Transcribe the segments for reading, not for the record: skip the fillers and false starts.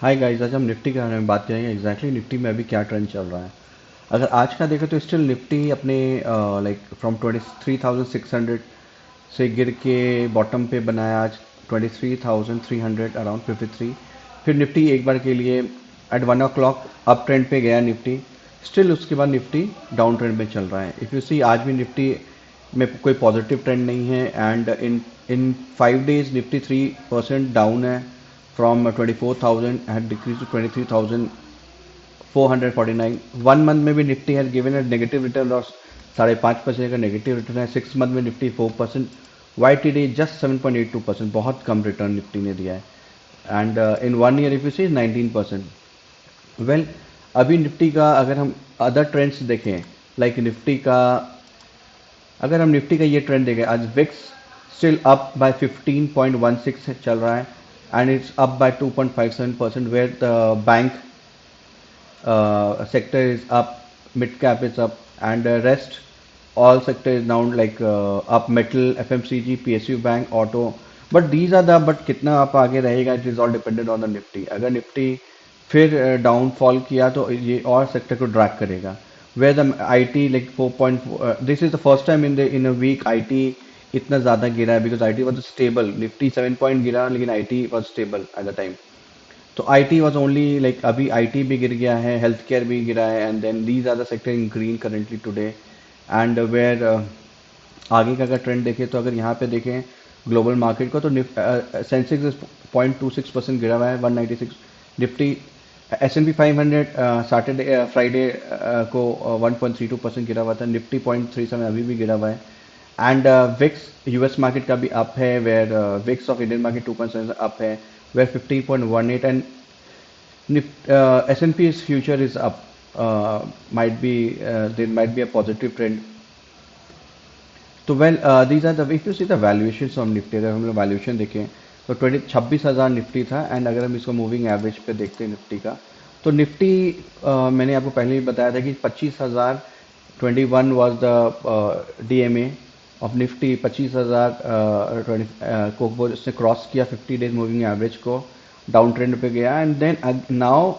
Hi guys, आज हम Nifty के बारे में बात करेंगे। एग्जैक्टली निफ्टी में अभी क्या ट्रेंड चल रहा है। अगर आज का देखें तो स्टिल निफ्टी अपने लाइक फ्रॉम 23,600 से गिर के बॉटम पे बनाया आज 23,300 अराउंड 53। फिर निफ्टी एक बार के लिए एट 1 o'clock अप ट्रेंड पे गया निफ्टी। स्टिल उसके बाद निफ्टी डाउन ट्रेंड में चल रहा है। इफ़ यू सी आज भी निफ्टी में कोई पॉजिटिव ट्रेंड नहीं है and in in 5 days Nifty 3% down है। From 24,000 had decreased to 23,449। 1 month में भी Nifty has given a negative return और 5.5% का नेगेटिव रिटर्न है। 6 month में Nifty 4%। Y T D just 7.82%, बहुत कम रिटर्न निफ्टी ने दिया है। And in 1 year if you see 19%। Well, अभी निफ्टी का अगर हम अदर ट्रेंड्स देखें, लाइक निफ्टी का अगर हम निफ्टी का ये ट्रेंड देखें, आज विक्स स्टिल अप बाय 15.16 चल रहा है and it's up by 2.57%, where the bank sector is up, mid cap is up, and rest all sector is down, like up metal, FMCG, PSU bank, auto. But these are the but कितना आप आगे रहेगा, it is all dependent on the Nifty. अगर निफ्टी फिर downfall किया तो ये और सेक्टर को ड्रैग करेगा। Where the IT like 4.4, this is the first time in a week IT इतना ज़्यादा गिरा है, because IT was stable. Nifty 7 point गिरा लेकिन IT was stable at the time. तो IT वॉज ओनली लाइक अभी IT भी गिर गया है, हेल्थ केयर भी गिरा है, and then these are the sector in green currently today. And where आगे का अगर ट्रेंड देखें तो अगर यहाँ पे देखें ग्लोबल मार्केट को तो सेंसेक्स 0.26% गिरा हुआ है 196। निफ्टी S&P 500 सैटरडे फ्राइडे को 1.32% गिरा हुआ था। निफ्टी 0.37 अभी भी गिरा हुआ है। एंड विक्स यूएस मार्केट का भी अप है, where VIX of Indian market 2.7 up है, where 15.18। And S&P's future is up, there might be a positive trend। तो well these are the, if you see the valuation of Nifty, अगर हम लोग valuation देखें तो 26,000 निफ्टी था। And अगर हम इसको मूविंग एवरेज पे देखते हैं निफ्टी का, तो निफ्टी मैंने आपको पहले ही बताया था कि 25,021 was the DMA of Nifty. 25,000 को वो इसने क्रॉस किया 50 डेज मूविंग एवरेज को, डाउन ट्रेंड पे गया। And then now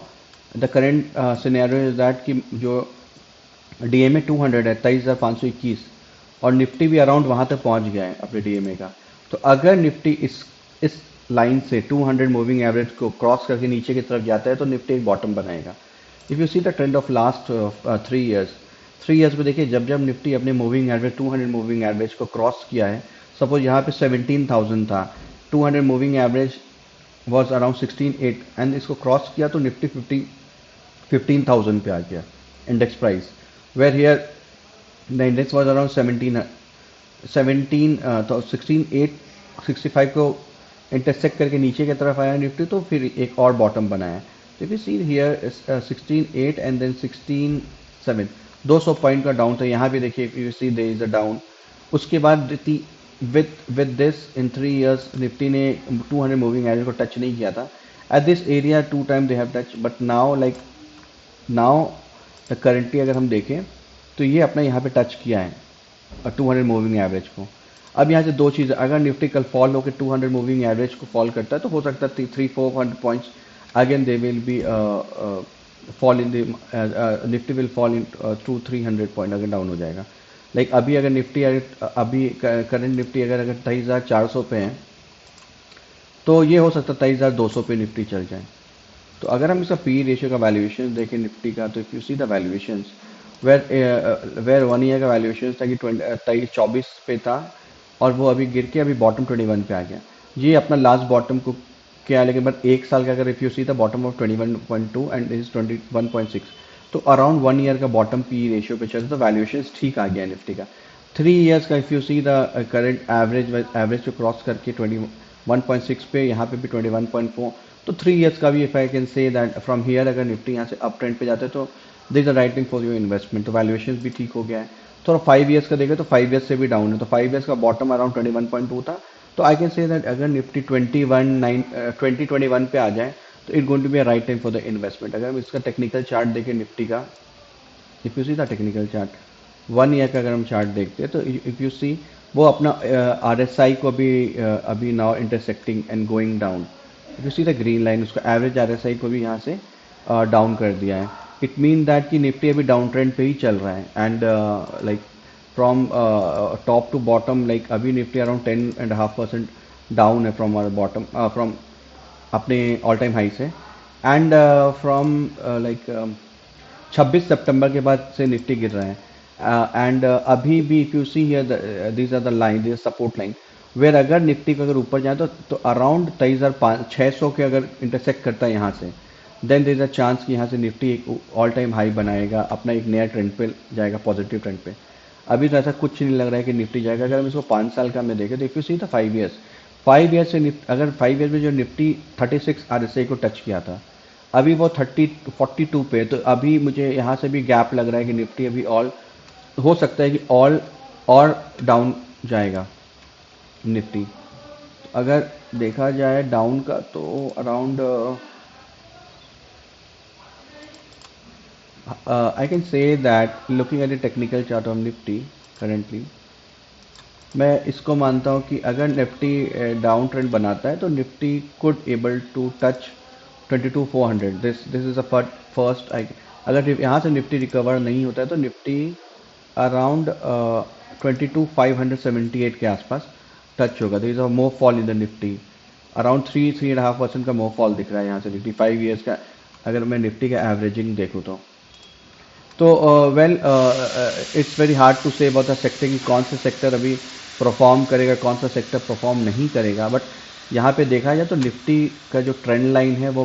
the current scenario is that कि जो DMA 200 है 23,521, और निफ्टी भी अराउंड वहां तक पहुंच गया है अपने DMA का। तो अगर निफ्टी इस लाइन से 200 मूविंग एवरेज को क्रॉस करके नीचे की तरफ जाता है तो निफ्टी एक बॉटम बनाएगा। If you see the trend of last 3 years में देखिए, जब जब निफ्टी अपने मूविंग एवरेज 200 मूविंग एवरेज को क्रॉस किया है, सपोज यहाँ पे 17,000 था, 200 moving average was around 16,800 and इसको क्रॉस किया तो निफ्टी 15,000 पे आ गया index price. Where here the index was around 17 to 16,865 को इंटरसेक्ट करके नीचे की तरफ आया निफ्टी, तो फिर एक और बॉटम बनाया। तो if you see here 16,800 and then 16,700, 200 point का डाउन था। यहाँ भी देखिए if you see there is a down. उसके बाद with this in 3 years Nifty ने 200 मूविंग एवरेज को टच नहीं किया था। At this area 2 time they have touch, but now like now currently अगर हम देखें तो ये अपना यहाँ पे टच किया है 200 मूविंग एवरेज को। अब यहाँ से दो चीज़ें, अगर निफ्टी कल फॉल होकर 200 मूविंग एवरेज को फॉल करता है तो हो सकता है 300-400 points again they will be fall in the Nifty will fall in through 300 point अगर डाउन हो जाएगा। लाइक अभी अगर निफ्टी अभी करंट निफ्टी अगर 23,400 पे है तो ये हो सकता है 23,200 पे निफ्टी चल जाए। तो अगर हम इसका पी रेशियो का वैल्यूएशन देखें निफ्टी का, तो if you see the valuations where 1 year का वैल्यूएशन था कि 24 पे था और वो अभी गिर के अभी बॉटम 21 पे आ गया। ये अपना लास्ट बॉटम को क्या है, लेकिन बट एक साल का अगर if you see the bottom of 21.2 and this is 21.6, तो अराउंड 1 ईयर का बॉटम पी रेशियो पे चलता, तो वैल्यूएशन ठीक आ गया निफ्टी का। 3 ईयर्स का if you see the current average को क्रॉस करके 21.6 पे, यहाँ पे भी 21.4, तो 3 ईयर्स का भी if I can say that from here अगर निफ्टी यहाँ से अप ट्रेंड पे जाते हैं तो this the writing for your investment. तो वैल्यूएशन भी ठीक हो गया है। थोड़ा 5 ईयर्स का देखें तो 5 ईयर्स से भी डाउन है, तो 5 ईयर्स का बॉटम अराउंड 21.2 था। तो आई कैन से दैट अगर निफ्टी 2021 पे आ जाए तो it going to be a right time for the investment. अगर हम इसका टेक्निकल चार्ट देखें निफ्टी का, if you see the technical chart 1 year का अगर हम चार्ट देखते हैं तो इफ यू सी वो अपना RSI को अभी now intersecting and going down. You see the green line, उसका एवरेज RSI को भी यहाँ से डाउन कर दिया है। इट मीन दैट कि निफ्टी अभी डाउन ट्रेंड पे ही चल रहा है and like from top to bottom, like अभी निफ्टी अराउंड 10.5% डाउन है फ्रॉम बॉटम, फ्रॉम अपने ऑल टाइम हाई से। एंड फ्रॉम लाइक 26 सितंबर के बाद से निफ्टी गिर रहा है एंड अभी भी if you see here these are the line, this support line where अगर निफ्टी को अगर ऊपर जाए तो अराउंड 23,600 के अगर इंटरसेक्ट करता है यहाँ से, then there is a chance कि यहाँ से निफ्टी एक ऑल टाइम हाई बनाएगा, अपना एक नया ट्रेंड पे जाएगा, पॉजिटिव ट्रेंड पे। अभी तो ऐसा कुछ नहीं लग रहा है कि निफ्टी जाएगा। अगर हम इसको 5 साल का में देखें तो if you see the 5 years, 5 years से अगर 5 ईयर्स में जो निफ्टी 36 RSI को टच किया था, अभी वो 42 पे, तो अभी मुझे यहाँ से भी गैप लग रहा है कि निफ्टी अभी ऑल हो सकता है कि ऑल और डाउन जाएगा निफ्टी। अगर देखा जाए डाउन का तो around I can say that looking at the technical chart of Nifty currently, मैं इसको मानता हूँ कि अगर निफ्टी डाउन ट्रेंड बनाता है तो Nifty could able to touch 22,400। This is a first I, अगर यहाँ से निफ्टी रिकवर नहीं होता है तो निफ्टी अराउंड 22,578 के आसपास टच होगा। This is a more fall in the Nifty, around 3-3.5% का मोर फॉल दिख रहा है यहाँ से निफ्टी 5 ईयर्स का, अगर मैं निफ्टी का एवरेजिंग देखूँ तो well it's very hard to say about the sector कि कौन सा सेक्टर अभी परफॉर्म करेगा, कौन सा सेक्टर परफॉर्म नहीं करेगा। बट यहाँ पे देखा जाए तो निफ्टी का जो ट्रेंड लाइन है वो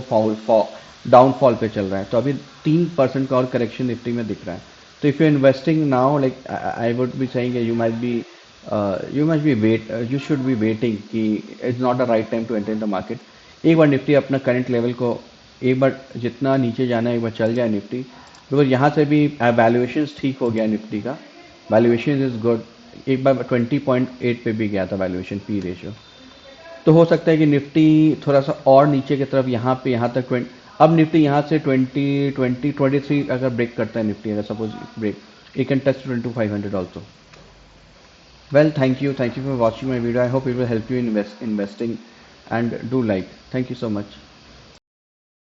डाउनफॉल पे चल रहा है, तो अभी 3% का और करेक्शन निफ्टी में दिख रहा है। तो if you investing now, like I would be saying you should be waiting कि it's not the right time to enter in the market. एक बार निफ्टी अपना करंट लेवल को एक बार जितना नीचे जाना है एक बार चल जाए निफ्टी, बिकॉज यहाँ से भी वैल्यूएशन ठीक हो गया निफ्टी का, वैल्यूएशन इज गुड, एक बार 20.8 पे भी गया था वैल्यूएशन पी रेशियो। तो हो सकता है कि निफ्टी थोड़ा सा और नीचे की तरफ यहाँ तक 20, अब निफ्टी यहाँ से 23 अगर ब्रेक करता है निफ्टी, अगर suppose break, it can touch 22,500 also. Well, thank you for watching my video. I hope it will help you in investing, and do like. Thank you so much.